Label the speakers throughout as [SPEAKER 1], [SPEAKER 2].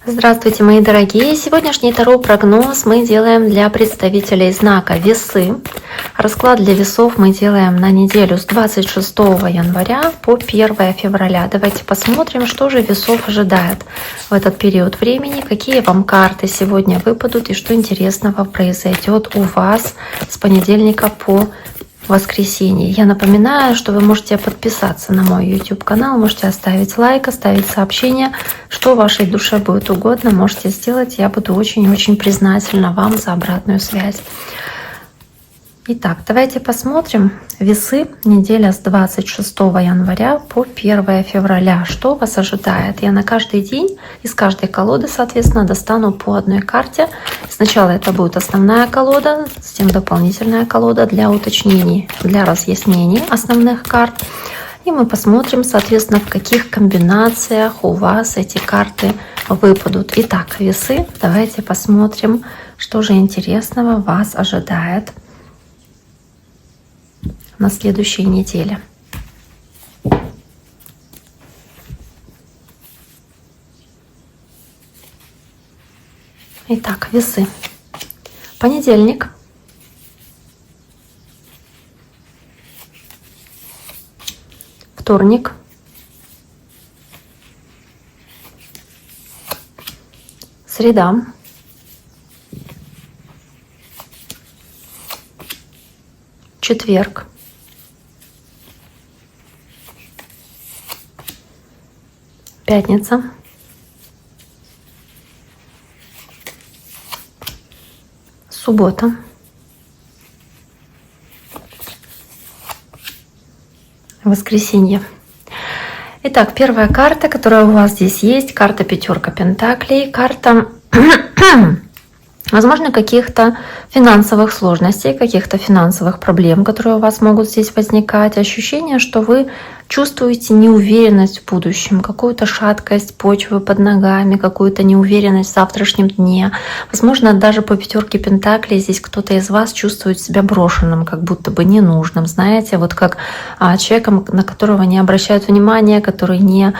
[SPEAKER 1] Здравствуйте, мои дорогие! Сегодняшний таро-прогноз мы делаем для представителей знака Весы. Расклад для весов мы делаем на неделю с 26 января по 1 февраля. Давайте посмотрим, что же весов ожидает в этот период времени, какие вам карты сегодня выпадут и что интересного произойдет у вас с понедельника по воскресенье. Я напоминаю, что вы можете подписаться на мой YouTube канал, можете оставить лайк, оставить сообщение, что вашей душе будет угодно, можете сделать. Я буду очень-очень признательна вам за обратную связь. Итак, давайте посмотрим весы, неделя с 26 января по 1 февраля. Что вас ожидает? Я на каждый день из каждой колоды, соответственно, достану по одной карте. Сначала это будет основная колода, затем дополнительная колода для уточнений, для разъяснений основных карт. И мы посмотрим, соответственно, в каких комбинациях у вас эти карты выпадут. Итак, весы, давайте посмотрим, что же интересного вас ожидает на следующей неделе. Итак, весы. Понедельник. Вторник. Среда. Четверг. Пятница. Суббота. Воскресенье. Итак, первая карта, которая у вас здесь есть, карта пятерка пентаклей, карта, возможно, каких-то финансовых сложностей, каких-то финансовых проблем, которые у вас могут здесь возникать, ощущение, что вы чувствуете неуверенность в будущем, какую-то шаткость почвы под ногами, какую-то неуверенность в завтрашнем дне. Возможно, даже по пятерке пентаклей здесь кто-то из вас чувствует себя брошенным, как будто бы ненужным, знаете, вот как человеком, на которого не обращают внимания, который не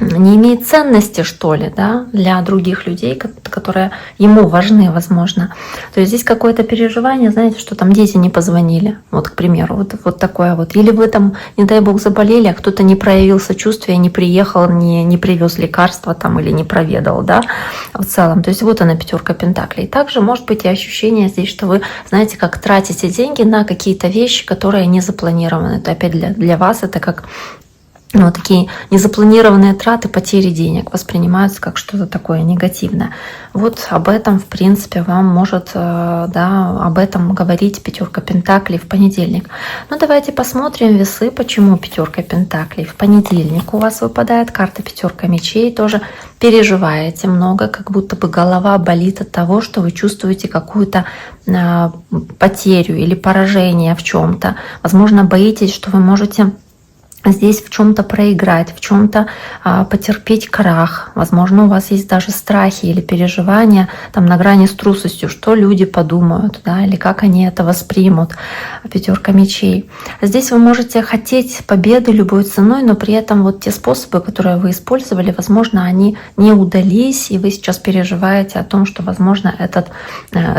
[SPEAKER 1] имеет ценности, что ли, да, для других людей, которые ему важны, возможно. То есть здесь какое-то переживание, знаете, что там дети не позвонили, вот, к примеру, вот такое вот. Или вы там, не дай бог, заболели, а кто-то не проявил сочувствия, не приехал, не привез лекарства там или не проведал, да, в целом. То есть вот она, пятерка пентаклей. Также может быть и ощущение здесь, что вы, знаете, как тратите деньги на какие-то вещи, которые не запланированы. Это опять для вас это как такие незапланированные траты, потери денег воспринимаются как что-то такое негативное. Вот об этом, в принципе, вам может об этом говорить пятерка пентаклей в понедельник. Но давайте посмотрим весы, почему пятерка пентаклей в понедельник у вас выпадает карта пятерка мечей. Тоже переживаете много, как будто бы голова болит от того, что вы чувствуете какую-то потерю или поражение в чем-то. Возможно, боитесь, что вы можете здесь в чем-то проиграть, в чем-то потерпеть крах. Возможно, у вас есть даже страхи или переживания там на грани с трусостью, что люди подумают, да, или как они это воспримут. Пятерка мечей. Здесь вы можете хотеть победы любой ценой, но при этом вот те способы, которые вы использовали, возможно, они не удались, и вы сейчас переживаете о том, что, возможно, этот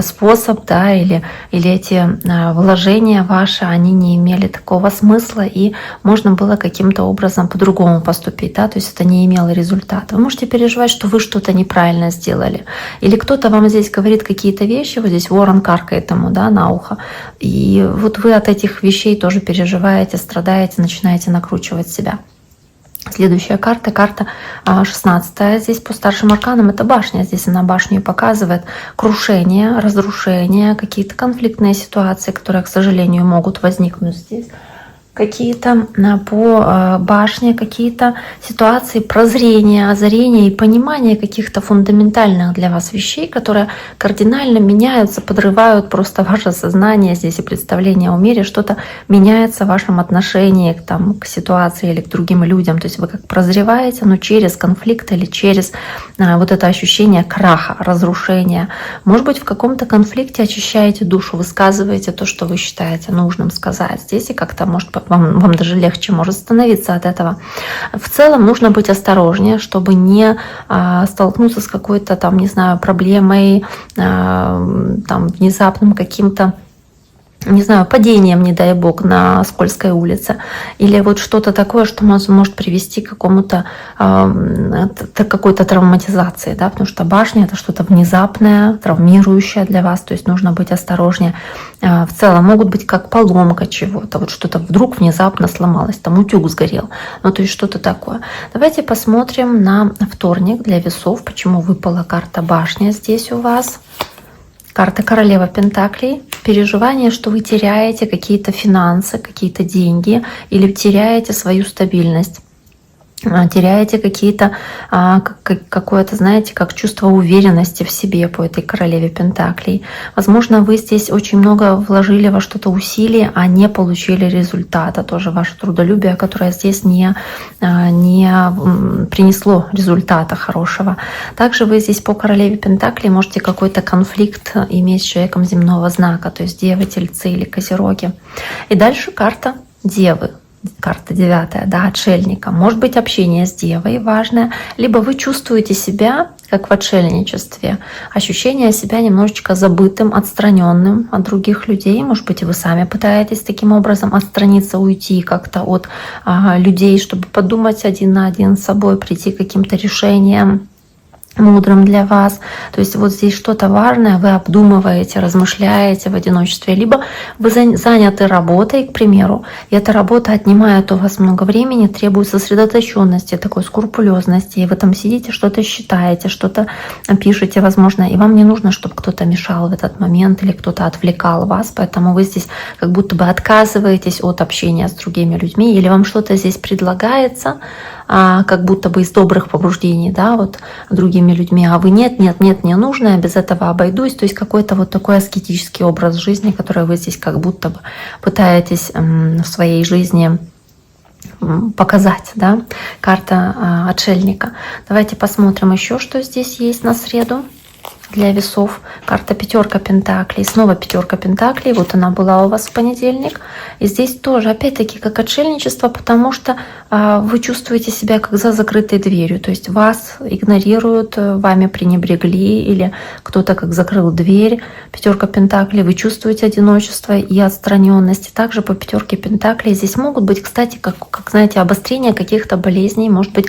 [SPEAKER 1] способ, да, или эти вложения ваши, они не имели такого смысла, и можно было каким-то образом по-другому поступить, да, то есть это не имело результата. Вы можете переживать, что вы что-то неправильно сделали, или кто-то вам здесь говорит какие-то вещи, вот здесь ворон каркает ему, да, на ухо, и вот вы от этих вещей тоже переживаете, страдаете, начинаете накручивать себя. Следующая карта, карта 16 здесь по старшим арканам, это башня. Здесь она башню показывает крушение, разрушение, какие-то конфликтные ситуации, которые, к сожалению, могут возникнуть здесь. Какие-то по башне, какие-то ситуации прозрения, озарения и понимания каких-то фундаментальных для вас вещей, которые кардинально меняются, подрывают просто ваше сознание здесь и представление о мире, что-то меняется в вашем отношении к ситуации или к другим людям. То есть вы как прозреваете, но через конфликт или через вот это ощущение краха, разрушения. Может быть, в каком-то конфликте очищаете душу, высказываете то, что вы считаете нужным сказать здесь, и как-то, может, вам даже легче может становиться от этого. В целом нужно быть осторожнее, чтобы не столкнуться с какой-то там, не знаю, проблемой, там, внезапным каким-то, не знаю, падением, не дай бог, на скользкой улице. Или вот что-то такое, что может привести к какому-то какой-то травматизации, да, потому что башня — это что-то внезапное, травмирующее для вас, то есть нужно быть осторожнее. В целом могут быть как поломка чего-то, вот что-то вдруг внезапно сломалось, там утюг сгорел, ну то есть что-то такое. Давайте посмотрим на вторник для весов, почему выпала карта башня здесь у вас. Карта Королева Пентаклей. Переживание, что вы теряете какие-то финансы, какие-то деньги или теряете свою стабильность. Теряете какие-то, какое-то, знаете, как чувство уверенности в себе по этой Королеве Пентаклей. Возможно, вы здесь очень много вложили во что-то усилий, а не получили результата. Тоже ваше трудолюбие, которое здесь не принесло результата хорошего. Также вы здесь по Королеве Пентаклей можете какой-то конфликт иметь с человеком земного знака, то есть Девы, Тельцы или Козероги. И дальше карта Девы. Карта 9, да, отшельника. Может быть, общение с Девой важное, либо вы чувствуете себя как в отшельничестве, ощущение себя немножечко забытым, отстраненным от других людей. Может быть, вы сами пытаетесь таким образом отстраниться, уйти как-то от людей, чтобы подумать один на один с собой, прийти к каким-то решениям мудрым для вас. То есть вот здесь что-то важное вы обдумываете, размышляете в одиночестве. Либо вы заняты работой, к примеру, и эта работа отнимает у вас много времени, требует сосредоточенности, такой скрупулезности, и вы там сидите, что-то считаете, что-то пишете, возможно, и вам не нужно, чтобы кто-то мешал в этот момент или кто-то отвлекал вас, поэтому вы здесь как будто бы отказываетесь от общения с другими людьми, или вам что-то здесь предлагается, как будто бы из добрых побуждений, да, вот другими людьми, а вы нет, не нужно, я без этого обойдусь, то есть какой-то вот такой аскетический образ жизни, который вы здесь как будто бы пытаетесь в своей жизни показать, да, карта отшельника. Давайте посмотрим еще, что здесь есть на среду для весов. Карта Пятерка Пентаклей. Снова Пятерка Пентаклей. Вот она была у вас в понедельник. И здесь тоже, опять-таки, как отшельничество, потому что вы чувствуете себя как за закрытой дверью. То есть вас игнорируют, вами пренебрегли, или кто-то как закрыл дверь. Пятерка Пентаклей. Вы чувствуете одиночество и отстраненность. И также по Пятерке Пентаклей здесь могут быть, кстати, как знаете, обострение каких-то болезней, может быть,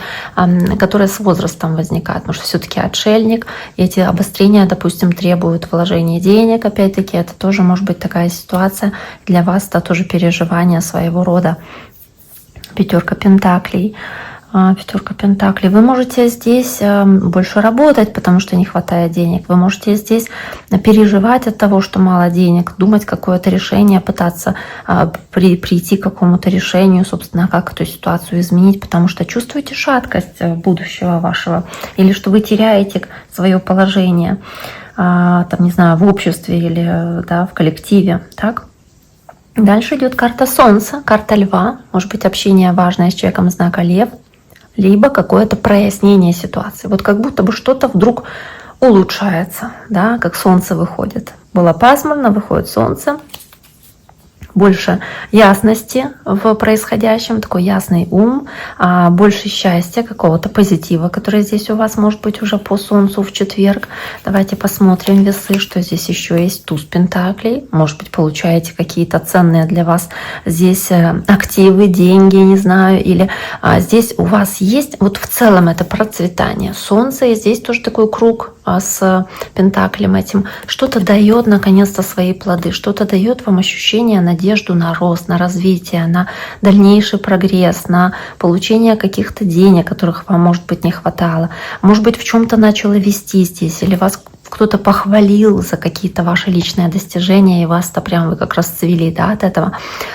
[SPEAKER 1] которые с возрастом возникают. Потому что все-таки отшельник, и эти обострения, допустим, требуют вложения денег, опять-таки, это тоже может быть такая ситуация для вас, это тоже переживание своего рода. Пятерка Пентаклей. Пятерка Пентаклей. Вы можете здесь больше работать, потому что не хватает денег. Вы можете здесь переживать от того, что мало денег, думать какое-то решение, пытаться прийти к какому-то решению, собственно, как эту ситуацию изменить, потому что чувствуете шаткость будущего вашего, или что вы теряете свое положение, там, не знаю, в обществе или, да, в коллективе, так? Дальше идет карта Солнца, карта Льва, может быть, общение важное с человеком знака Лев, либо какое-то прояснение ситуации. Вот как будто бы что-то вдруг улучшается, да, как солнце выходит. Было пасмурно, выходит солнце, больше ясности в происходящем, такой ясный ум, больше счастья, какого-то позитива, который здесь у вас может быть уже по Солнцу в четверг. Давайте посмотрим весы, что здесь еще есть. Туз Пентаклей. Может быть, получаете какие-то ценные для вас здесь активы, деньги, не знаю, или здесь у вас есть, вот в целом это процветание. Солнце, и здесь тоже такой круг с Пентаклем этим. Что-то дает наконец-то свои плоды, что-то дает вам ощущение, надежду на рост, на развитие, на дальнейший прогресс, на получение каких-то денег, которых вам, может быть, не хватало. Может быть, в чем-то начало вести здесь, или вас кто-то похвалил за какие-то ваши личные достижения, и вас-то прям вы как расцвели, да, от этого.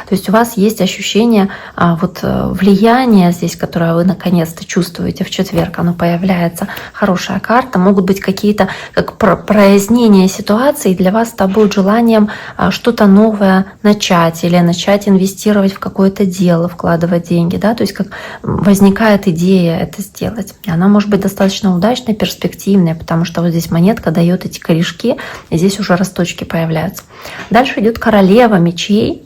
[SPEAKER 1] То есть у вас есть ощущение вот влияния здесь, которое вы наконец-то чувствуете в четверг, оно появляется. Хорошая карта. Могут быть какие-то как прояснения ситуации, и для вас это будет желанием что-то новое начать или начать инвестировать в какое-то дело, вкладывать деньги, да, то есть как возникает идея это сделать. И она может быть достаточно удачной, перспективной, потому что вот здесь монетка дает эти корешки, и здесь уже росточки появляются. Дальше идет Королева мечей.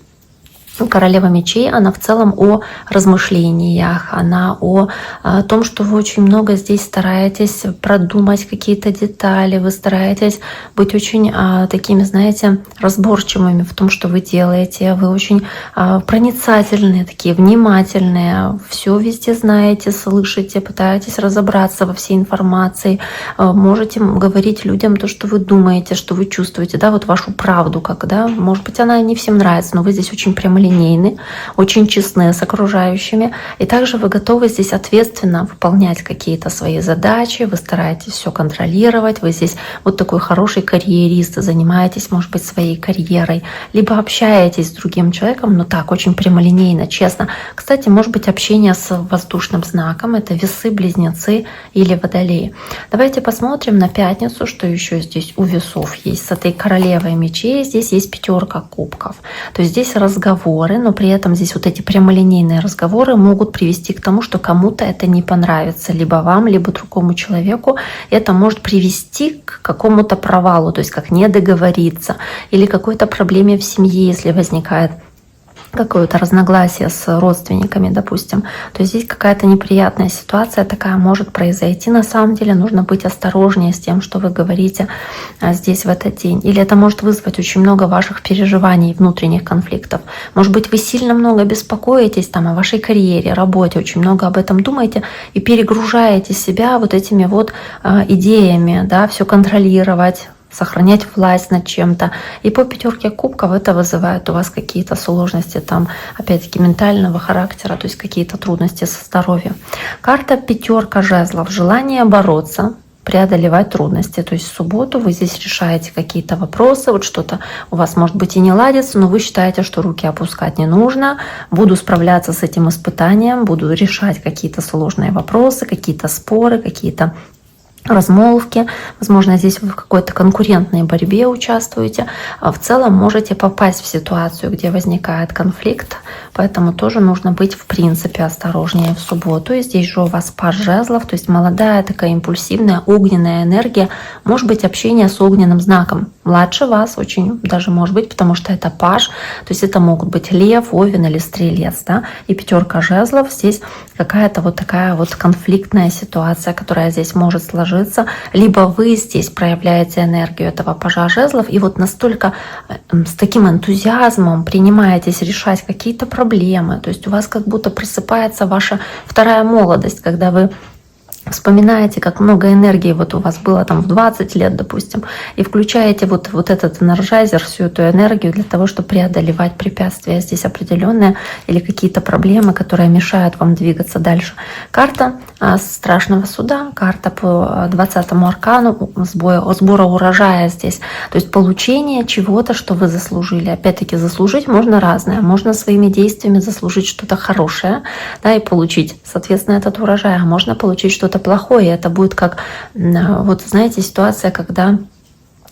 [SPEAKER 1] Королева мечей, она в целом о размышлениях, она о том, что вы очень много здесь стараетесь продумать какие-то детали, вы стараетесь быть очень такими, знаете, разборчивыми в том, что вы делаете, вы очень проницательные, такие внимательные, все везде знаете, слышите, пытаетесь разобраться во всей информации, можете говорить людям то, что вы думаете, что вы чувствуете, да, вот вашу правду, как, да, может быть, она не всем нравится, но вы здесь очень прямолинейны, очень честны с окружающими. И также вы готовы здесь ответственно выполнять какие-то свои задачи, вы стараетесь все контролировать, вы здесь вот такой хороший карьерист, занимаетесь, может быть, своей карьерой, либо общаетесь с другим человеком, но так, очень прямолинейно, честно. Кстати, может быть, общение с воздушным знаком, это весы, близнецы или водолеи. Давайте посмотрим на пятницу, что еще здесь у весов есть. С этой королевой мечей здесь есть 5 кубков. То есть здесь разговор, но при этом здесь вот эти прямолинейные разговоры могут привести к тому, что кому-то это не понравится, либо вам, либо другому человеку. Это может привести к какому-то провалу, то есть как не договориться, или какой-то проблеме в семье, если возникает какое-то разногласие с родственниками, допустим, то здесь какая-то неприятная ситуация такая может произойти. На самом деле нужно быть осторожнее с тем, что вы говорите здесь в этот день. Или это может вызвать очень много ваших переживаний, внутренних конфликтов. Может быть, вы сильно много беспокоитесь там о вашей карьере, работе, очень много об этом думаете и перегружаете себя вот этими вот идеями, да, все контролировать, сохранять власть над чем-то. И по 5 кубков это вызывает у вас какие-то сложности, там, опять-таки, ментального характера, то есть какие-то трудности со здоровьем. Карта 5 жезлов. Желание бороться, преодолевать трудности. То есть в субботу вы здесь решаете какие-то вопросы, вот что-то у вас может быть и не ладится, но вы считаете, что руки опускать не нужно, буду справляться с этим испытанием, буду решать какие-то сложные вопросы, какие-то споры, какие-то размолвки, возможно, здесь вы в какой-то конкурентной борьбе участвуете, в целом можете попасть в ситуацию, где возникает конфликт, поэтому тоже нужно быть в принципе осторожнее в субботу. И здесь же у вас паж жезлов, то есть молодая такая импульсивная огненная энергия, может быть общение с огненным знаком, младше вас очень даже может быть, потому что это паж, то есть это могут быть лев, овен или стрелец, да, и 5 жезлов здесь какая-то вот такая вот конфликтная ситуация, которая здесь может сложиться. Либо вы здесь проявляете энергию этого пажа жезлов и вот настолько с таким энтузиазмом принимаетесь решать какие-то проблемы, то есть у вас как будто просыпается ваша вторая молодость, когда вы вспоминаете, как много энергии вот у вас было там в 20 лет, допустим, и включаете вот этот энерджайзер, всю эту энергию для того, чтобы преодолевать препятствия здесь определенные или какие-то проблемы, которые мешают вам двигаться дальше. Карта страшного суда, карта по 20-му аркану сбора урожая здесь, то есть получение чего-то, что вы заслужили. Опять-таки заслужить можно разное, можно своими действиями заслужить что-то хорошее, да, и получить, соответственно, этот урожай, а можно получить что-то плохое. Это будет как, вот знаете, ситуация, когда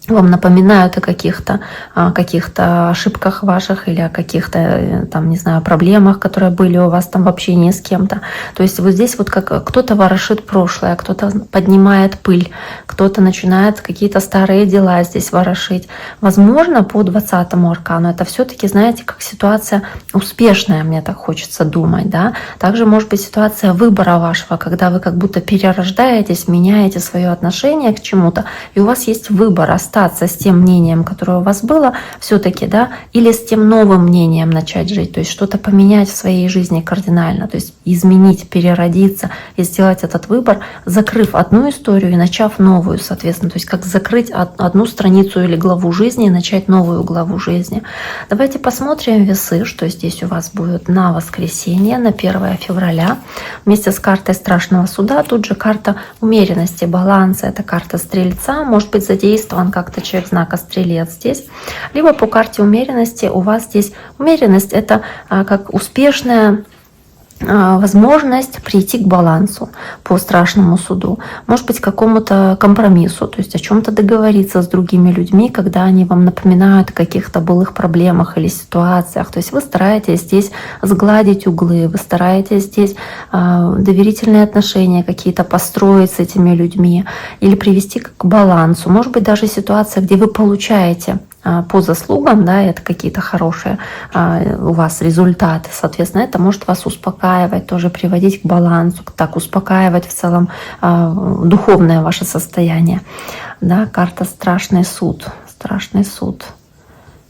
[SPEAKER 1] вам напоминают о каких-то ошибках ваших или о каких-то, там, не знаю, проблемах, которые были у вас там в общении с кем-то. То есть вот здесь вот как кто-то ворошит прошлое, кто-то поднимает пыль, кто-то начинает какие-то старые дела здесь ворошить. Возможно, по 20-му аркану это все-таки, знаете, как ситуация успешная, мне так хочется думать, да. Также может быть ситуация выбора вашего, когда вы как будто перерождаетесь, меняете свое отношение к чему-то, и у вас есть выбор остаться с тем мнением, которое у вас было все-таки, да, или с тем новым мнением начать жить, то есть что-то поменять в своей жизни кардинально, то есть изменить, переродиться и сделать этот выбор, закрыв одну историю и начав новую, соответственно, то есть как закрыть одну страницу или главу жизни и начать новую главу жизни. Давайте посмотрим весы, что здесь у вас будет на воскресенье, на 1 февраля, вместе с картой страшного суда, тут же карта умеренности, баланса, это карта стрельца, может быть задействован как-то человек знака стрелец здесь, либо по карте умеренности у вас здесь умеренность это как успешная возможность прийти к балансу по страшному суду, может быть, к какому-то компромиссу, то есть о чем-то договориться с другими людьми, когда они вам напоминают о каких-то былых проблемах или ситуациях. То есть вы стараетесь здесь сгладить углы, вы стараетесь здесь доверительные отношения какие-то построить с этими людьми или привести к балансу. Может быть, даже ситуация, где вы получаете по заслугам, да, это какие-то хорошие у вас результаты, соответственно, это может вас успокаивать, тоже приводить к балансу, так успокаивать в целом духовное ваше состояние. Да, карта страшный суд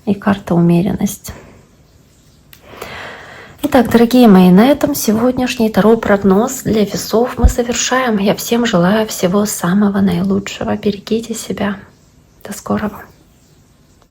[SPEAKER 1] и карта умеренность. Итак, дорогие мои, на этом сегодняшний таро-прогноз для весов мы завершаем. Я всем желаю всего самого наилучшего. Берегите себя. До скорого.